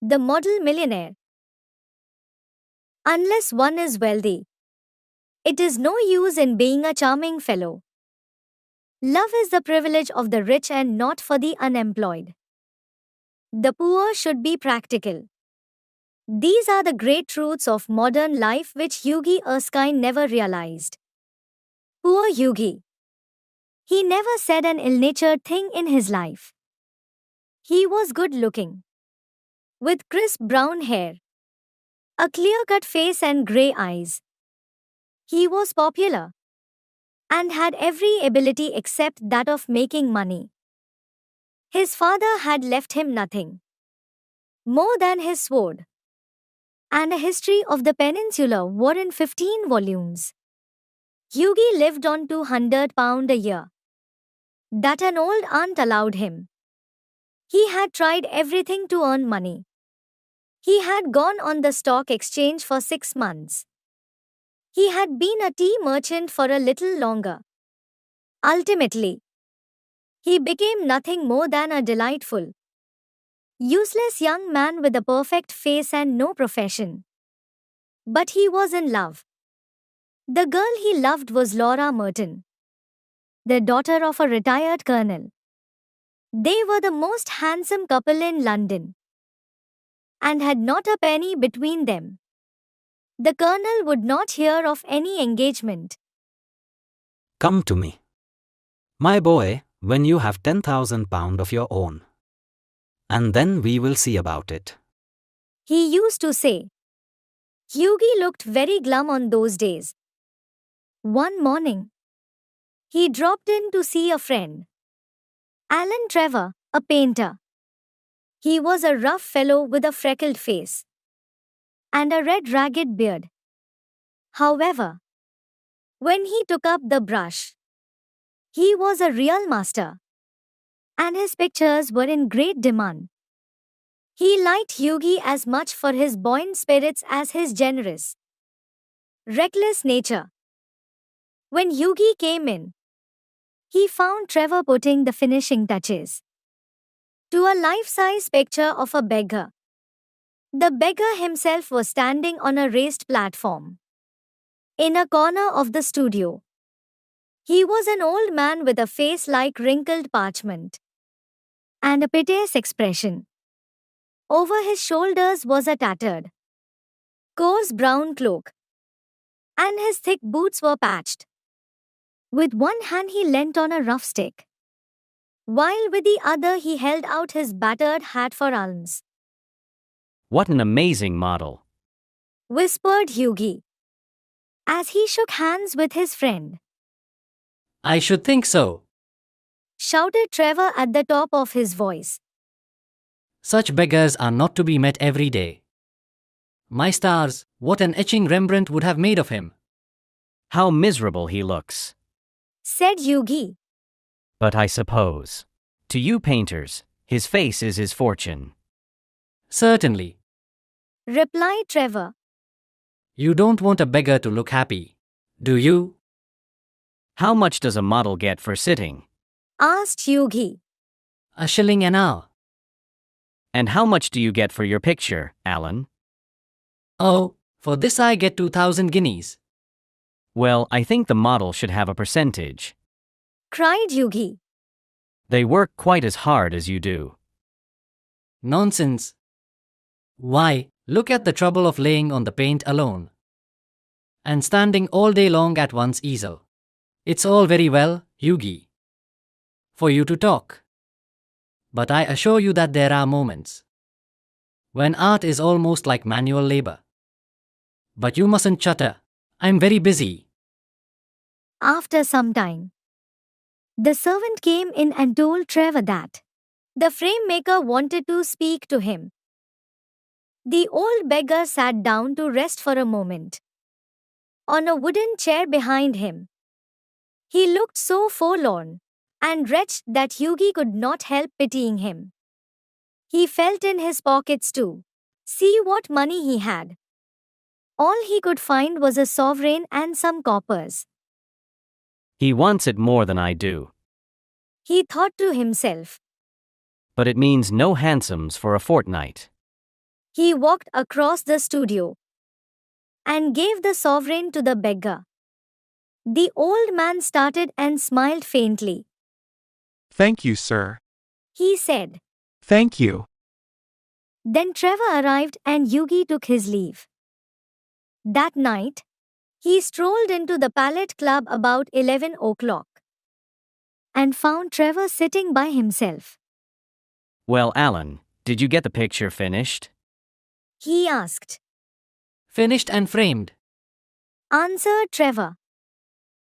The model millionaire. Unless one is wealthy, it is no use in being a charming fellow. Love is the privilege of the rich and not for the unemployed. The poor should be practical. These are the great truths of modern life which Yogi Erskine never realized. Poor Yogi. He never said an ill-natured thing in his life. He was good looking, with crisp brown hair, a clear-cut face and grey eyes. He was popular and had every ability except that of making money. His father had left him nothing more than his sword and a history of the Peninsular War in 15 volumes. Yogi lived on £200 a year that an old aunt allowed him. He had tried everything to earn money. He had gone on the stock exchange for 6 months. He had been a tea merchant for a little longer. Ultimately, he became nothing more than a delightful, useless young man with a perfect face and no profession. But he was in love. The girl he loved was Laura Merton, the daughter of a retired colonel. They were the most handsome couple in London and had not a penny between them. The colonel would not hear of any engagement. Come to me, my boy, when you have £10,000 of your own. And then we will see about it. He used to say. Yogi looked very glum on those days. One morning, he dropped in to see a friend, Alan Trevor, a painter. He was a rough fellow with a freckled face and a red ragged beard. However, when he took up the brush, he was a real master, and his pictures were in great demand. He liked Yogi as much for his buoyant spirits as his generous, reckless nature. When Yogi came in, he found Trevor putting the finishing touches to a life-size picture of a beggar. The beggar himself was standing on a raised platform in a corner of the studio. He was an old man with a face like wrinkled parchment and a piteous expression. Over his shoulders was a tattered, coarse brown cloak, and his thick boots were patched. With one hand he leant on a rough stick, while with the other he held out his battered hat for alms. What an amazing model, Whispered Yogi, as he shook hands with his friend. I should think so. Shouted Trevor at the top of his voice. Such beggars are not to be met every day. My stars, what an etching Rembrandt would have made of him. How miserable he looks. Said Yogi. But I suppose, to you painters, his face is his fortune. Certainly. Replied Trevor. You don't want a beggar to look happy, do you? How much does a model get for sitting? Asked Yogi. A shilling an hour. And how much do you get for your picture, Alan? Oh, for this I get 2,000 guineas. Well, I think the model should have a percentage. Cried Yogi. They work quite as hard as you do. Nonsense. Why, look at the trouble of laying on the paint alone and standing all day long at one's easel. It's all very well, Yogi, for you to talk. But I assure you that there are moments when art is almost like manual labor. But you mustn't chatter. I'm very busy. After some time, the servant came in and told Trevor that the frame maker wanted to speak to him. The old beggar sat down to rest for a moment on a wooden chair behind him. He looked so forlorn and wretched that Yogi could not help pitying him. He felt in his pockets to see what money he had. All he could find was a sovereign and some coppers. He wants it more than I do. He thought to himself. But it means no hansoms for a fortnight. He walked across the studio and gave the sovereign to the beggar. The old man started and smiled faintly. Thank you, sir. He said. Thank you. Then Trevor arrived and Yugi took his leave. That night, he strolled into the Palette Club about 11 o'clock and found Trevor sitting by himself. Well, Alan, did you get the picture finished? He asked. Finished and framed. Answered Trevor.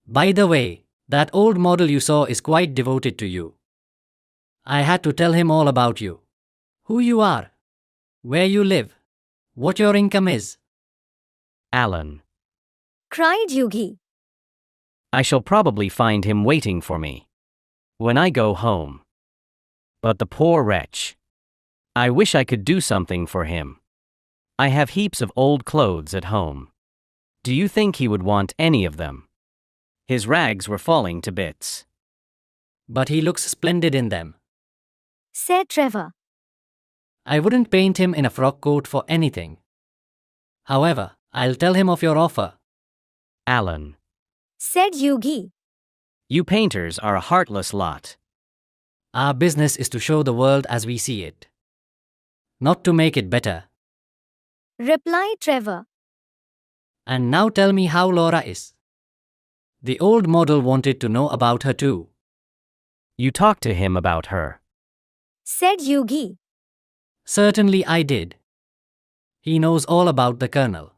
By the way, that old model you saw is quite devoted to you. I had to tell him all about you. Who you are, where you live, what your income is. Alan. Cried Yugi. I shall probably find him waiting for me when I go home. But the poor wretch. I wish I could do something for him. I have heaps of old clothes at home. Do you think he would want any of them? His rags were falling to bits. But he looks splendid in them. Said Trevor. I wouldn't paint him in a frock coat for anything. However, I'll tell him of your offer. Alan. Said Yugi. You painters are a heartless lot. Our business is to show the world as we see it, not to make it better. Replied Trevor. And now tell me how Laura is. The old model wanted to know about her too. You talked to him about her. Said Yugi. Certainly I did. He knows all about the Colonel,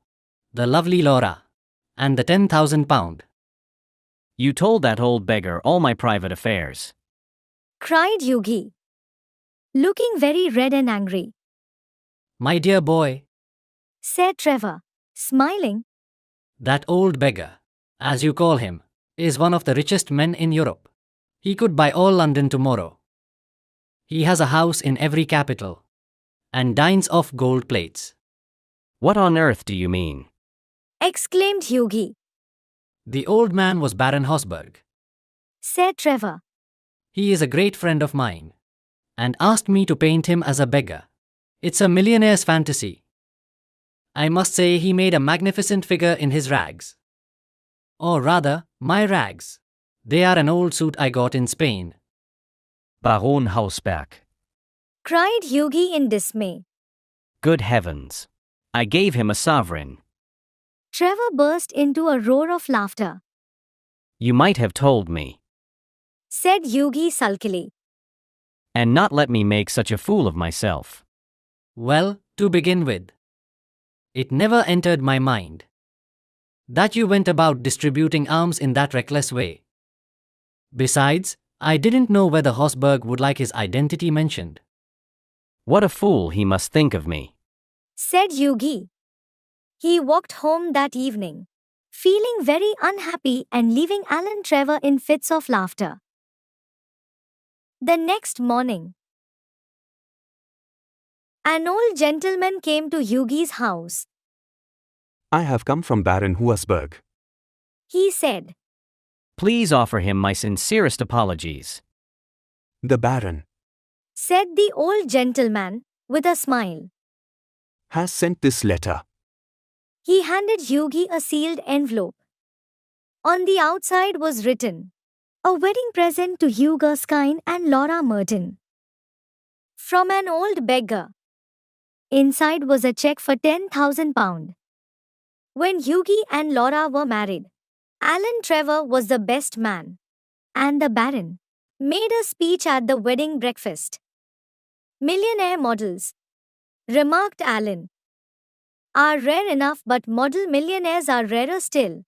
the lovely Laura, and the £10,000. You told that old beggar all my private affairs. Cried Yugi, looking very red and angry. My dear boy, Said Trevor, smiling. that old beggar, as you call him, is one of the richest men in Europe. He could buy all London tomorrow. He has a house in every capital and dines off gold plates. What on earth do you mean? Exclaimed Yugi. The old man was Baron Hosberg. Said Trevor. He is a great friend of mine and asked me to paint him as a beggar. It's a millionaire's fantasy. I must say he made a magnificent figure in his rags. Or rather, my rags. They are an old suit I got in Spain. Baron Hausberg. Cried Yugi in dismay. Good heavens. I gave him a sovereign. Trevor burst into a roar of laughter. You might have told me. Said Yugi sulkily. And not let me make such a fool of myself. Well, to begin with, it never entered my mind that you went about distributing arms in that reckless way. Besides, I didn't know whether Hosberg would like his identity mentioned. What a fool he must think of me. Said Yugi. He walked home that evening, feeling very unhappy and leaving Alan Trevor in fits of laughter. The next morning, an old gentleman came to Yugi's house. I have come from Baron Huasberg. He said. Please offer him my sincerest apologies. The Baron Said the old gentleman, with a smile. has sent this letter. He handed Yugi a sealed envelope. On the outside was written, a wedding present to Hugh Erskine and Laura Merton. From an old beggar. Inside was a check for £10,000. When Yugi and Laura were married, Alan Trevor was the best man, and the Baron made a speech at the wedding breakfast. Millionaire models, remarked Alan, are rare enough, but model millionaires are rarer still.